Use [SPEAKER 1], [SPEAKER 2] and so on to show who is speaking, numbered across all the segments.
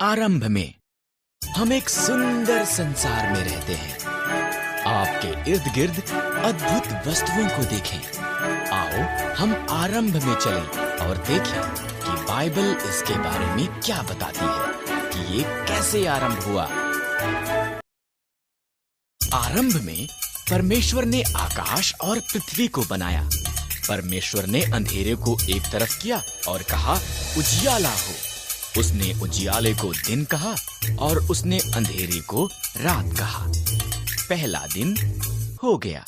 [SPEAKER 1] आरंभ में हम एक सुंदर संसार में रहते हैं। आपके इर्द गिर्द अद्भुत वस्तुओं को देखें। आओ हम आरंभ में चलें और देखें कि बाइबल इसके बारे में क्या बताती है कि ये कैसे आरंभ हुआ। आरंभ में परमेश्वर ने आकाश और पृथ्वी को बनाया। परमेश्वर ने अंधेरे को एक तरफ किया और कहा उजियाला हो। उसने उजियाले को दिन कहा और उसने अंधेरे को रात कहा। पहला दिन हो गया।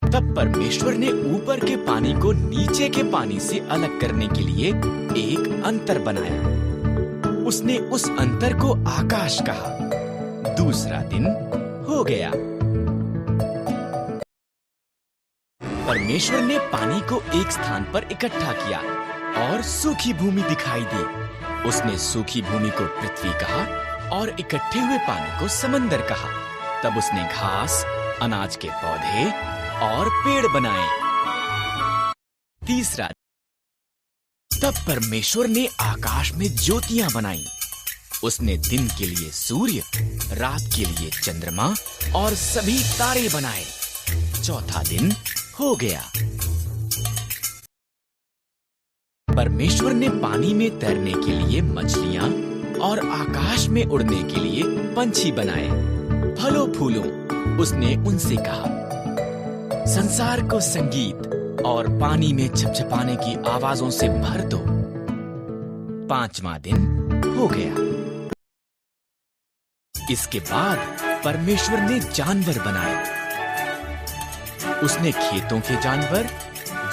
[SPEAKER 1] तब परमेश्वर ने ऊपर के पानी को नीचे के पानी से अलग करने के लिए एक अंतर बनाया। उसने उस अंतर को आकाश कहा। दूसरा दिन हो गया। परमेश्वर ने पानी को एक स्थान पर इकट्ठा किया और सूखी भूमि दिखाई दी। उसने सूखी भूमि को पृथ्वी कहा और इकट्ठे हुए पानी को समंदर कहा। तब उसने घास, अनाज के पौधे और पेड़ बनाए। तीसरा, तब परमेश्वर ने आकाश में ज्योतियां बनाई। उसने दिन के लिए सूर्य, रात के लिए चंद्रमा और सभी तारे बनाए। चौथा दिन हो गया। परमेश्वर ने पानी में तैरने के लिए मछलियां और आकाश में उड़ने के लिए पंछी बनाए। फलों फूलों उसने उनसे कहा संसार को संगीत और पानी में छपछपाने की आवाजों से भर दो। पांचवां दिन हो गया। इसके बाद परमेश्वर ने जानवर बनाए। उसने खेतों के जानवर,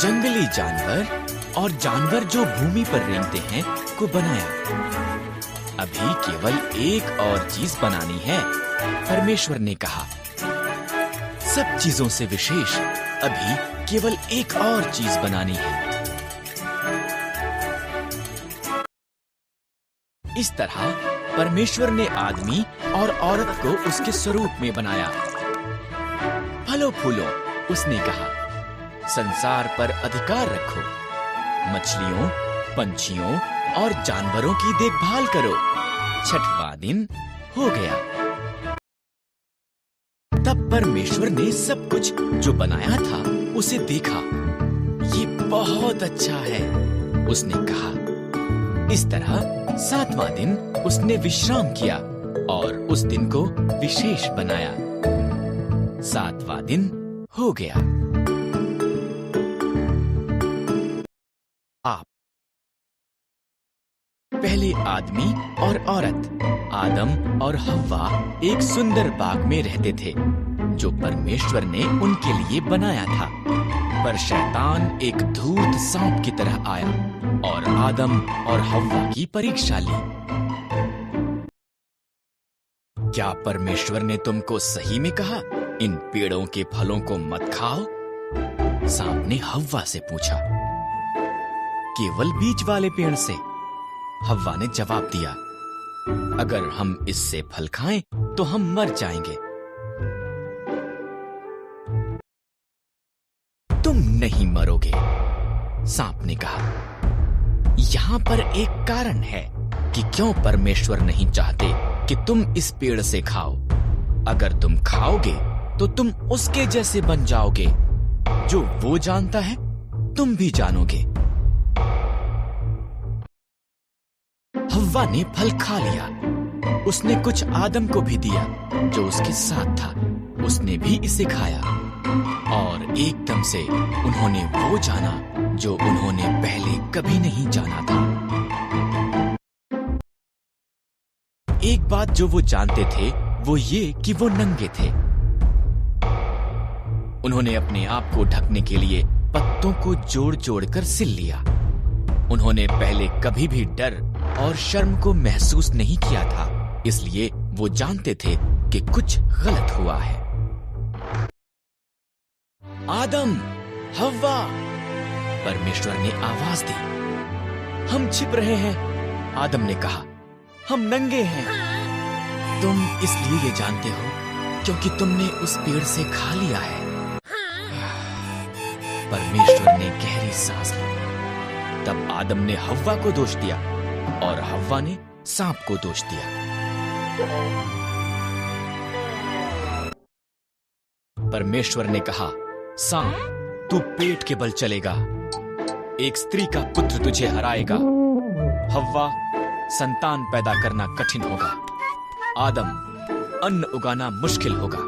[SPEAKER 1] जंगली जानवर और जानवर जो भूमि पर रेंगते हैं को बनाया। अभी केवल एक और चीज बनानी है। परमेश्वर ने कहा सब चीजों से विशेष अभी केवल एक और चीज बनानी है। इस तरह परमेश्वर ने आदमी और औरत को उसके स्वरूप में बनाया। फलों फूलों उसने कहा संसार पर अधिकार रखो। मछलियों, पंछियों और जानवरों की देखभाल करो। छठवां दिन हो गया। तब परमेश्वर ने सब कुछ जो बनाया था उसे देखा। ये बहुत अच्छा है, उसने कहा। इस तरह सातवां दिन उसने विश्राम किया और उस दिन को विशेष बनाया। सातवां दिन हो गया। आप पहले आदमी और औरत, आदम और हव्वा एक सुंदर बाग में रहते थे जो परमेश्वर ने उनके लिए बनाया था। पर शैतान एक धूर्त सांप की तरह आया और आदम और हव्वा की परीक्षा ली। क्या परमेश्वर ने तुमको सही में कहा इन पेड़ों के फलों को मत खाओ? सांप ने हव्वा से पूछा। केवल बीज वाले पेड़ से, हव्वा ने जवाब दिया। अगर हम इससे फल खाएं तो हम मर जाएंगे। तुम नहीं मरोगे, सांप ने कहा। यहां पर एक कारण है कि क्यों परमेश्वर नहीं चाहते कि तुम इस पेड़ से खाओ। अगर तुम खाओगे तो तुम उसके जैसे बन जाओगे। जो वो जानता है तुम भी जानोगे। हव्वा ने फल खा लिया। उसने कुछ आदम को भी दिया जो उसके साथ था। उसने भी इसे खाया और एकदम से उन्होंने वो जाना जो उन्होंने पहले कभी नहीं जाना था। एक बात जो वो जानते थे वो ये कि वो नंगे थे। उन्होंने अपने आप को ढकने के लिए पत्तों को जोड़ जोड़ कर सिल लिया। उन्होंने पहले कभी भी डर और शर्म को महसूस नहीं किया था, इसलिए वो जानते थे कि कुछ गलत हुआ है। आदम, हव्वा, परमेश्वर ने आवाज दी। हम छिप रहे हैं, आदम ने कहा। हम नंगे हैं। तुम इसलिए ये जानते हो क्योंकि तुमने उस पेड़ से खा लिया है। परमेश्वर ने गहरी सांस ली। तब आदम ने हव्वा को दोष दिया। और हव्वा ने सांप को दोष दिया। परमेश्वर ने कहा, सांप, तू पेट के बल चलेगा, एक स्त्री का पुत्र तुझे हराएगा। हव्वा, संतान पैदा करना कठिन होगा। आदम, अन्न उगाना मुश्किल होगा।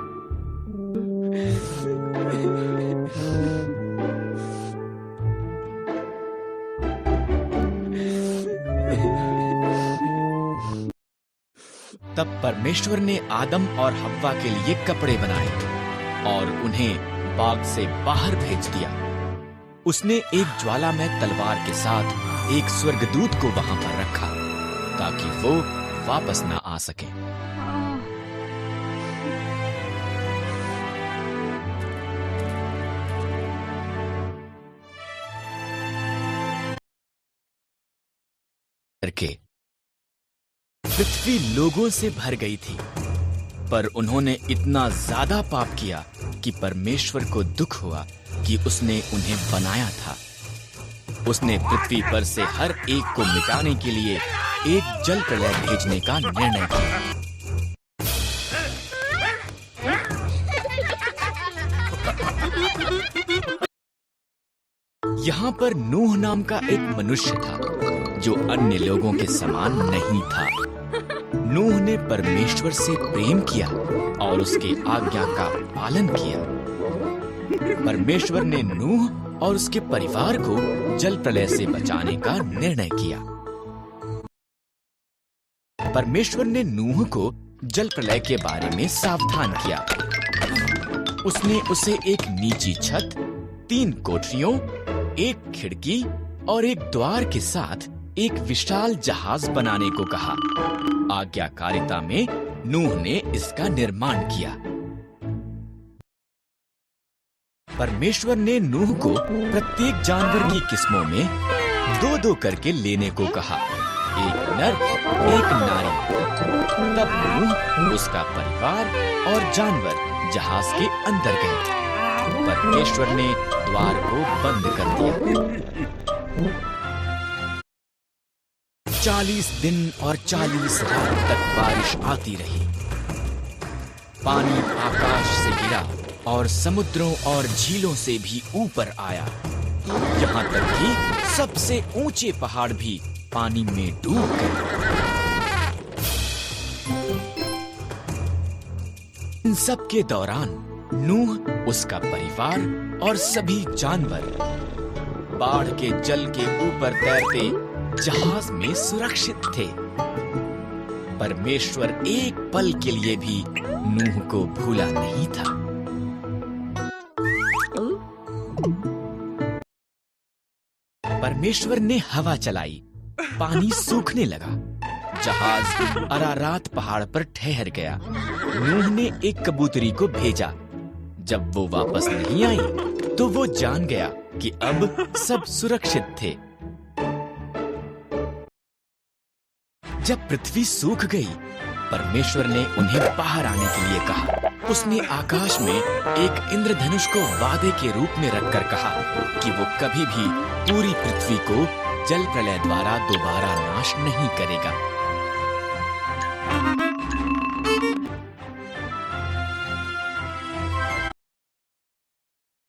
[SPEAKER 1] तब परमेश्वर ने आदम और हव्वा के लिए कपड़े बनाए और उन्हें बाग से बाहर भेज दिया। उसने एक ज्वालामय तलवार के साथ एक स्वर्गदूत को वहां पर रखा ताकि वो वापस ना आ सके। करके पृथ्वी लोगों से भर गई थी, पर उन्होंने इतना ज्यादा पाप किया कि परमेश्वर को दुख हुआ कि उसने उन्हें बनाया था। उसने पृथ्वी पर से हर एक को मिटाने के लिए एक जल प्रलय भेजने का निर्णय किया। यहाँ पर नूह नाम का एक मनुष्य था जो अन्य लोगों के समान नहीं था। नूह ने परमेश्वर से प्रेम किया और उसके आज्ञा का पालन किया। परमेश्वर ने नूह और उसके परिवार को जल प्रलय से बचाने का निर्णय किया। परमेश्वर ने नूह को जल प्रलय के बारे में सावधान किया। उसने उसे एक नीची छत, 3 कोठरियों, एक खिड़की और एक द्वार के साथ एक विशाल जहाज बनाने को कहा। आज्ञाकारिता में नूह ने इसका निर्माण किया। परमेश्वर ने नूह को प्रत्येक जानवर की किस्मों में 2-2 करके लेने को कहा, एक नर, एक नारी। तब नूह, उसका परिवार और जानवर जहाज के अंदर गए। परमेश्वर ने द्वार को बंद कर दिया। 40 दिन और 40 रात तक बारिश आती रही। पानी आकाश से गिरा और समुद्रों और झीलों से भी ऊपर आया, यहाँ तक कि सबसे ऊंचे पहाड़ भी पानी में डूब गए। इन सब के दौरान नूह, उसका परिवार और सभी जानवर बाढ़ के जल के ऊपर तैरते जहाज में सुरक्षित थे। परमेश्वर एक पल के लिए भी नूह को भूला नहीं था। परमेश्वर ने हवा चलाई, पानी सूखने लगा। जहाज अरारात पहाड़ पर ठहर गया। नूह ने एक कबूतरी को भेजा। जब वो वापस नहीं आई तो वो जान गया कि अब सब सुरक्षित थे। जब पृथ्वी सूख गई, परमेश्वर ने उन्हें बाहर आने के लिए कहा। उसने आकाश में एक इंद्रधनुष को वादे के रूप में रखकर कहा कि वो कभी भी पूरी पृथ्वी को जल प्रलय द्वारा दोबारा नाश नहीं करेगा।